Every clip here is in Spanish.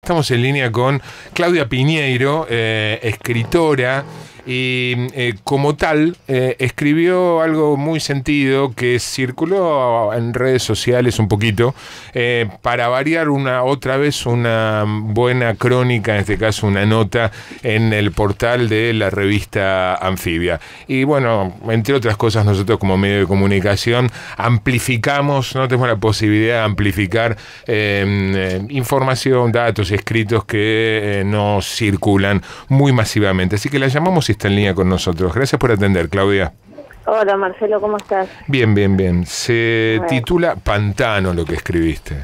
Estamos en línea con Claudia Piñeiro, escritora, y como tal escribió algo muy sentido que circuló en redes sociales un poquito, para variar otra vez una buena crónica, en este caso una nota en el portal de la revista Anfibia. Y bueno, entre otras cosas, nosotros como medio de comunicación amplificamos, no tenemos la posibilidad de amplificar información, datos, escritos que no circulan muy masivamente. Así que la llamamos y está en línea con nosotros. Gracias por atender, Claudia. Hola, Marcelo, ¿cómo estás? Bien, bien, bien. Se titula Pantano lo que escribiste.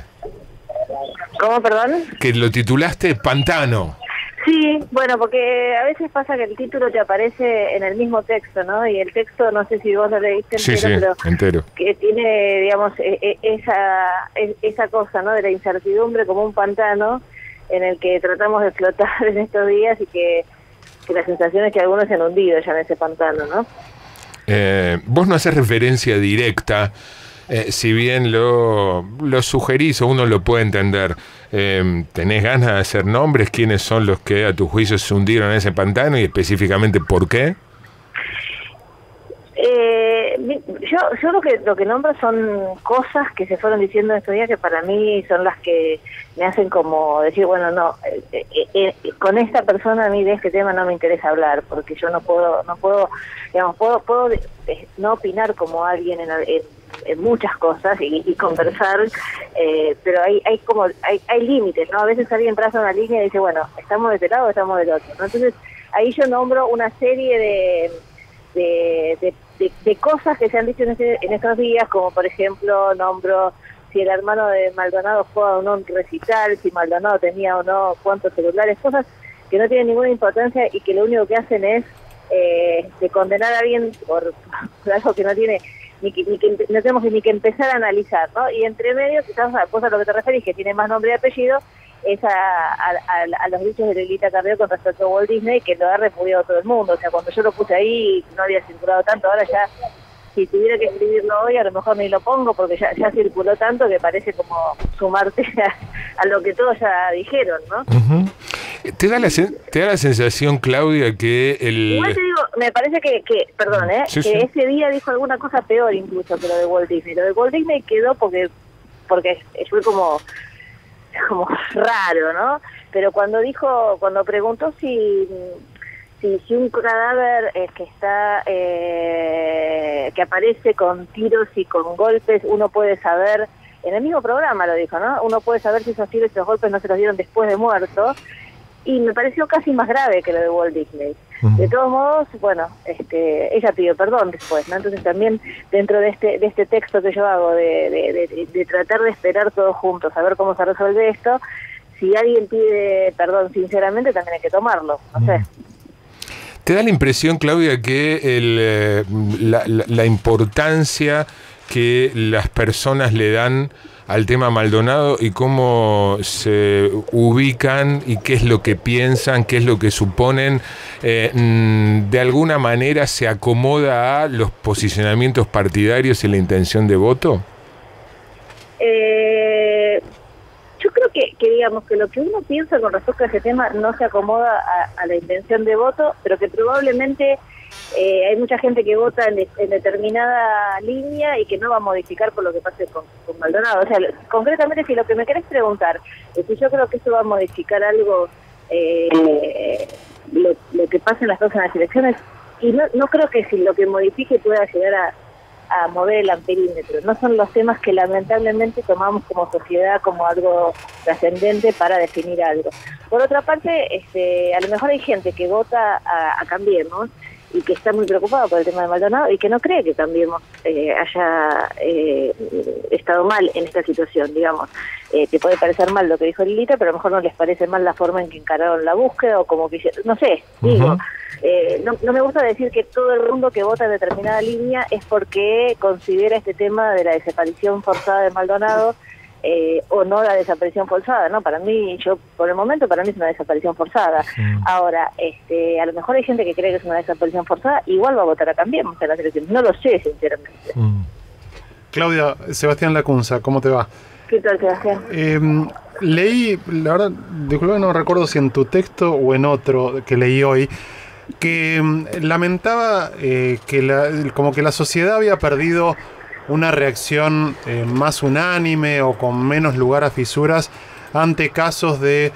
¿Cómo, perdón? Que lo titulaste Pantano. Sí, bueno, porque a veces pasa que el título te aparece en el mismo texto, ¿no? Y el texto, no sé si vos lo leíste entero, sí, pero entero. Que tiene, digamos, esa cosa, ¿no? De la incertidumbre como un pantano en el que tratamos de flotar en estos días y que la sensación es que algunos se han hundido ya en ese pantano, ¿no? Vos no haces referencia directa, si bien lo sugerís o uno lo puede entender. ¿Tenés ganas de hacer nombres? ¿Quiénes son los que a tu juicio se hundieron en ese pantano y específicamente por qué? Yo lo que nombro son cosas que se fueron diciendo estos días que para mí son las que me hacen como decir, bueno, no, con esta persona a mí de este tema no me interesa hablar, porque yo no puedo, digamos, puedo no opinar como alguien en muchas cosas y conversar, pero hay límites, ¿no? A veces alguien traza una línea y dice, bueno, estamos de este lado o estamos del otro, ¿no? Entonces ahí yo nombro una serie de cosas que se han dicho en estos días, como por ejemplo nombro si el hermano de Maldonado fue a un recital, si Maldonado tenía o no cuántos celulares, cosas que no tienen ninguna importancia y que lo único que hacen es de condenar a alguien por algo que no tiene no tenemos ni que empezar a analizar, ¿no? Y entre medio, quizás vos a lo que te referís, que tiene más nombre y apellido, es a los dichos de Lilita Carrió con respecto a Walt Disney, que lo ha repudiado todo el mundo. O sea, cuando yo lo puse ahí no había circulado tanto, ahora ya, si tuviera que escribirlo hoy, a lo mejor ni lo pongo, porque ya circuló tanto que parece como sumarte a lo que todos ya dijeron, ¿no? Uh-huh. ¿Te da la sensación, Claudia, que Igual te digo, me parece que perdón, sí, que ese día dijo alguna cosa peor incluso que lo de Walt Disney. Lo de Walt Disney quedó porque fue como raro, ¿no? Pero cuando preguntó si un cadáver que aparece con tiros y con golpes, uno puede saber, en el mismo programa lo dijo, ¿no? Uno puede saber si esos tiros y esos golpes no se los dieron después de muerto, y me pareció casi más grave que lo de Walt Disney. Uh-huh. De todos modos, bueno, ella pidió perdón después, ¿no? Entonces también dentro de este texto que yo hago de tratar de esperar todos juntos a ver cómo se resuelve esto, si alguien pide perdón sinceramente también hay que tomarlo, no sé. ¿Te da la impresión, Claudia, que la importancia que las personas le dan al tema Maldonado y cómo se ubican y qué es lo que piensan, qué es lo que suponen, de alguna manera se acomoda a los posicionamientos partidarios y la intención de voto? Yo creo que digamos que lo que uno piensa con respecto a ese tema no se acomoda a la intención de voto, pero que probablemente hay mucha gente que vota en determinada línea y que no va a modificar por lo que pase con Maldonado. O sea, concretamente, si lo que me querés preguntar es si yo creo que eso va a modificar algo, lo que pasa en las próximas elecciones, y no creo que si lo que modifique pueda llegar a mover el amperímetro. No son los temas que lamentablemente tomamos como sociedad como algo trascendente para definir algo. Por otra parte, a lo mejor hay gente que vota a Cambiemos y que está muy preocupado por el tema de Maldonado y que no cree que Cambiemos haya estado mal en esta situación, digamos. Te puede parecer mal lo que dijo Lilita, pero a lo mejor no les parece mal la forma en que encararon la búsqueda o como que, no sé, digo, no me gusta decir que todo el mundo que vota en determinada línea es porque considera este tema de la desaparición forzada de Maldonado o no la desaparición forzada, ¿no? Para mí, por el momento, para mí es una desaparición forzada. Ahora, a lo mejor hay gente que cree que es una desaparición forzada, igual va a votar a Cambiemos en las elecciones. No lo sé, sinceramente. Claudia, Sebastián Lacunza, ¿cómo te va? ¿Qué tal, Sebastián? Leí, la verdad, disculpa, no recuerdo si en tu texto o en otro que leí hoy, que lamentaba como que la sociedad había perdido una reacción más unánime o con menos lugar a fisuras ante casos de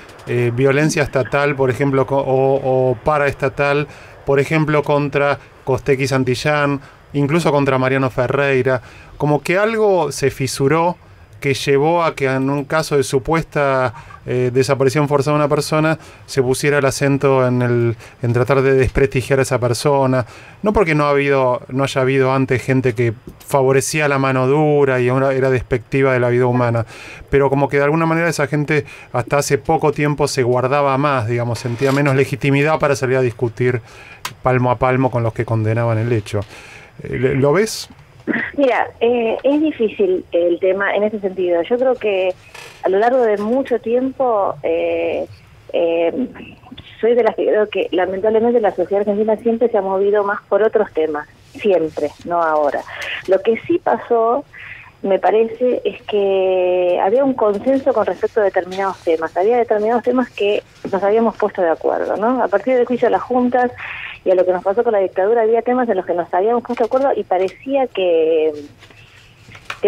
violencia estatal, por ejemplo, o paraestatal, por ejemplo, contra Costequi Santillán, incluso contra Mariano Ferreira. Como que algo se fisuró que llevó a que en un caso de supuesta desaparición forzada de una persona se pusiera el acento en tratar de desprestigiar a esa persona. No porque no haya habido antes gente que favorecía la mano dura y ahora era despectiva de la vida humana, pero como que de alguna manera esa gente hasta hace poco tiempo se guardaba más, digamos, sentía menos legitimidad para salir a discutir palmo a palmo con los que condenaban el hecho. ¿Lo ves? Mira, es difícil el tema en ese sentido. Yo creo que a lo largo de mucho tiempo soy de las que creo que lamentablemente la sociedad argentina siempre se ha movido más por otros temas, siempre, no ahora. Lo que sí pasó, me parece, es que había un consenso con respecto a determinados temas. Había determinados temas que nos habíamos puesto de acuerdo, ¿no? A partir del juicio de las juntas y a lo que nos pasó con la dictadura, había temas en los que nos habíamos puesto de acuerdo y parecía que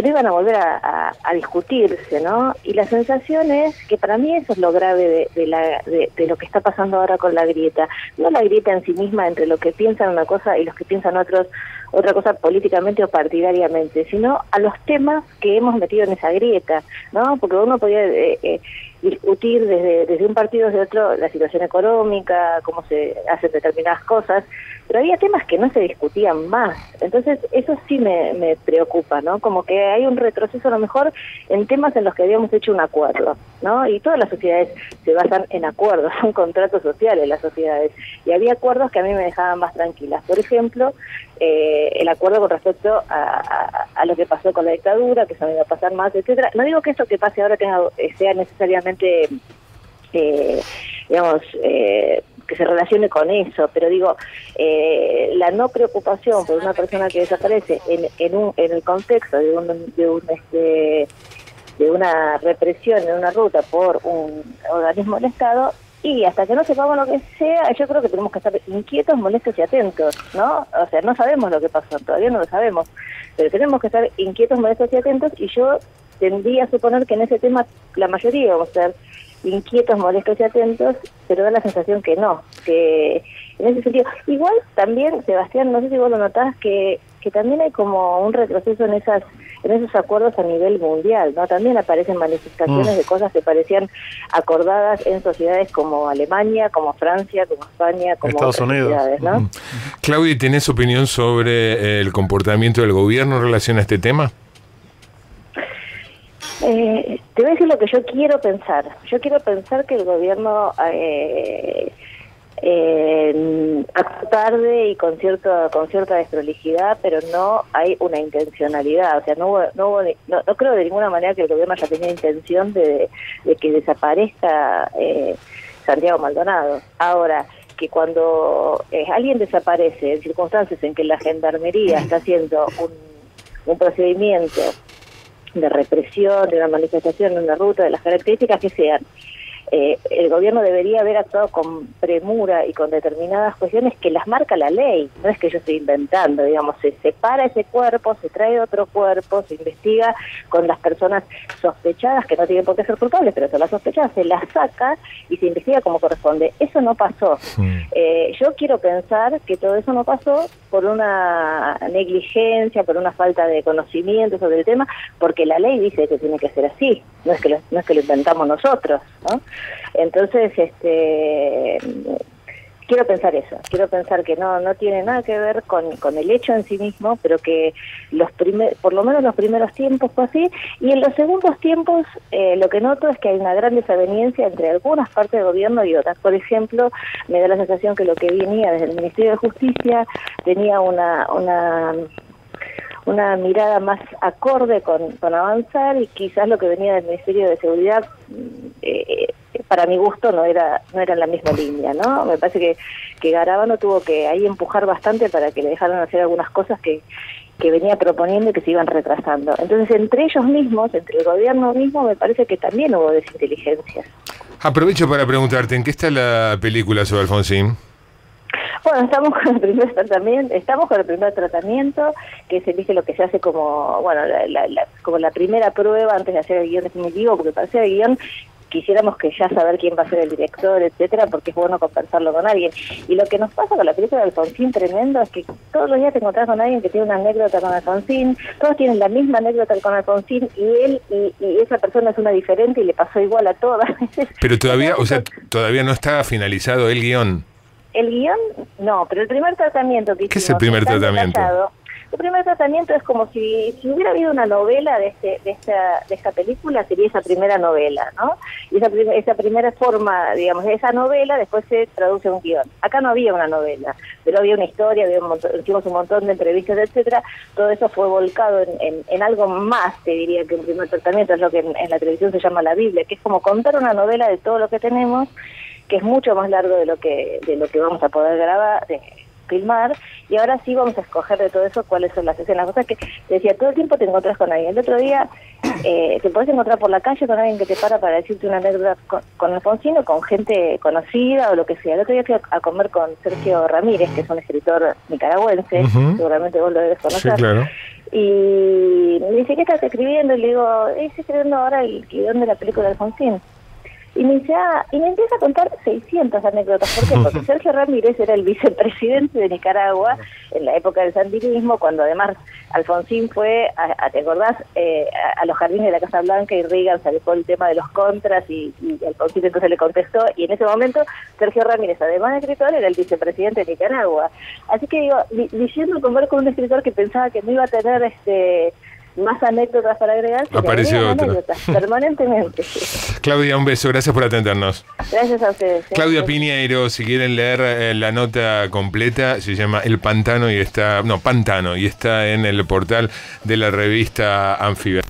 no iban a volver a discutirse, ¿no? Y la sensación es que para mí eso es lo grave de lo que está pasando ahora con la grieta. No la grieta en sí misma entre los que piensan una cosa y los que piensan otra cosa políticamente o partidariamente, sino a los temas que hemos metido en esa grieta, ¿no? Porque uno podía discutir desde un partido desde otro la situación económica, cómo se hacen determinadas cosas, pero había temas que no se discutían más. Entonces eso sí me preocupa, ¿no? Como que hay un retroceso a lo mejor en temas en los que habíamos hecho un acuerdo, ¿no? Y todas las sociedades se basan en acuerdos, son contratos sociales las sociedades, y había acuerdos que a mí me dejaban más tranquilas. Por ejemplo, el acuerdo con respecto a lo que pasó con la dictadura, que se me iba a pasar más, etcétera. No digo que esto que pase ahora sea necesariamente, que se relacione con eso, pero digo, la no preocupación por una persona que desaparece en el contexto de una represión en una ruta por un organismo del Estado, y hasta que no sepamos lo que sea, yo creo que tenemos que estar inquietos, molestos y atentos, ¿no? O sea, no sabemos lo que pasó, todavía no lo sabemos, pero tenemos que estar inquietos, molestos y atentos, y yo tendría a suponer que en ese tema la mayoría vamos a estar inquietos, molestos y atentos, pero da la sensación que no, que en ese sentido. Igual también, Sebastián, no sé si vos lo notás, que también hay como un retroceso en esos acuerdos a nivel mundial, ¿no? También aparecen manifestaciones de cosas que parecían acordadas en sociedades como Alemania, como Francia, como España, como Estados Unidos, sociedades, ¿no? Claudia, ¿tenés opinión sobre el comportamiento del gobierno en relación a este tema? Te voy a decir lo que yo quiero pensar. Yo quiero pensar que el gobierno actúa tarde y con cierta desprolijidad, pero no hay una intencionalidad. O sea, no creo de ninguna manera que el gobierno haya tenido intención de que desaparezca Santiago Maldonado. Ahora, que cuando alguien desaparece en circunstancias en que la gendarmería está haciendo un procedimiento de represión, de una manifestación, de una ruta, de las características que sean, el gobierno debería haber actuado con premura y con determinadas cuestiones que las marca la ley. No es que yo estoy inventando, digamos, se separa ese cuerpo, se trae otro cuerpo, se investiga con las personas sospechadas, que no tienen por qué ser culpables, pero son las sospechadas, se las saca y se investiga como corresponde. Eso no pasó. Yo quiero pensar que todo eso no pasó por una negligencia, por una falta de conocimiento sobre el tema, porque la ley dice que tiene que ser así, no es que lo inventamos nosotros, ¿no? Entonces, quiero pensar eso, quiero pensar que no tiene nada que ver con el hecho en sí mismo, pero que por lo menos los primeros tiempos fue así, y en los segundos tiempos lo que noto es que hay una gran desaveniencia entre algunas partes del gobierno y otras. Por ejemplo, me da la sensación que lo que venía desde el Ministerio de Justicia tenía una mirada más acorde con avanzar, y quizás lo que venía del Ministerio de Seguridad, para mi gusto, no era en la misma línea, ¿no? Me parece que Garabano tuvo que ahí empujar bastante para que le dejaran hacer algunas cosas que que venía proponiendo y que se iban retrasando. Entonces, entre ellos mismos, entre el gobierno mismo, me parece que también hubo desinteligencias. Aprovecho para preguntarte, ¿en qué está la película sobre Alfonsín? Bueno, estamos con el primer tratamiento, que se dice lo que se hace como, bueno, como la primera prueba antes de hacer el guión definitivo, porque para hacer el guión quisiéramos que ya saber quién va a ser el director, etcétera, porque es bueno conversarlo con alguien. Y lo que nos pasa con la película de Alfonsín tremendo es que todos los días te encontrás con alguien que tiene una anécdota con Alfonsín, todos tienen la misma anécdota con Alfonsín, y él y esa persona es una diferente y le pasó igual a todas. Pero todavía, o sea, todavía no está finalizado el guión. El guión, no, pero el primer tratamiento que hicimos... ¿Qué es el primer tratamiento? El primer tratamiento es como si hubiera habido una novela de esta película, sería esa primera novela, ¿no? Y esa primera forma, digamos, de esa novela después se traduce a un guión. Acá no había una novela, pero había una historia, hicimos un montón de entrevistas, etcétera. Todo eso fue volcado en algo más, te diría, que un primer tratamiento, es lo que en la televisión se llama la Biblia, que es como contar una novela de todo lo que tenemos, que es mucho más largo de lo que vamos a poder grabar, filmar, y ahora sí vamos a escoger de todo eso cuáles son las escenas. O sea que, te decía, todo el tiempo te encontrás con alguien. El otro día te podés encontrar por la calle con alguien que te para decirte una anécdota con Alfonsín o con gente conocida o lo que sea. El otro día fui a comer con Sergio Ramírez, que es un escritor nicaragüense, seguramente vos lo debes conocer. Sí, claro. Y me dice, ¿qué estás escribiendo? Y le digo, estoy escribiendo ahora el guión de la película de Alfonsín. Y me dice, y me empieza a contar 600 anécdotas. ¿Por qué? Porque Sergio Ramírez era el vicepresidente de Nicaragua en la época del sandinismo, cuando además Alfonsín fue, ¿te acordás? A los jardines de la Casa Blanca, y Reagan sacó el tema de los contras, y Alfonsín entonces le contestó, y en ese momento Sergio Ramírez, además de escritor, era el vicepresidente de Nicaragua. Así que digo, diciendo comer con un escritor que pensaba que no iba a tener más anécdotas para agregar, apareció otra permanentemente. Claudia, un beso, gracias por atendernos. Gracias a ustedes. Claudia Piñeiro, si quieren leer la nota completa, se llama El Pantano y está en el portal de la revista Anfibia.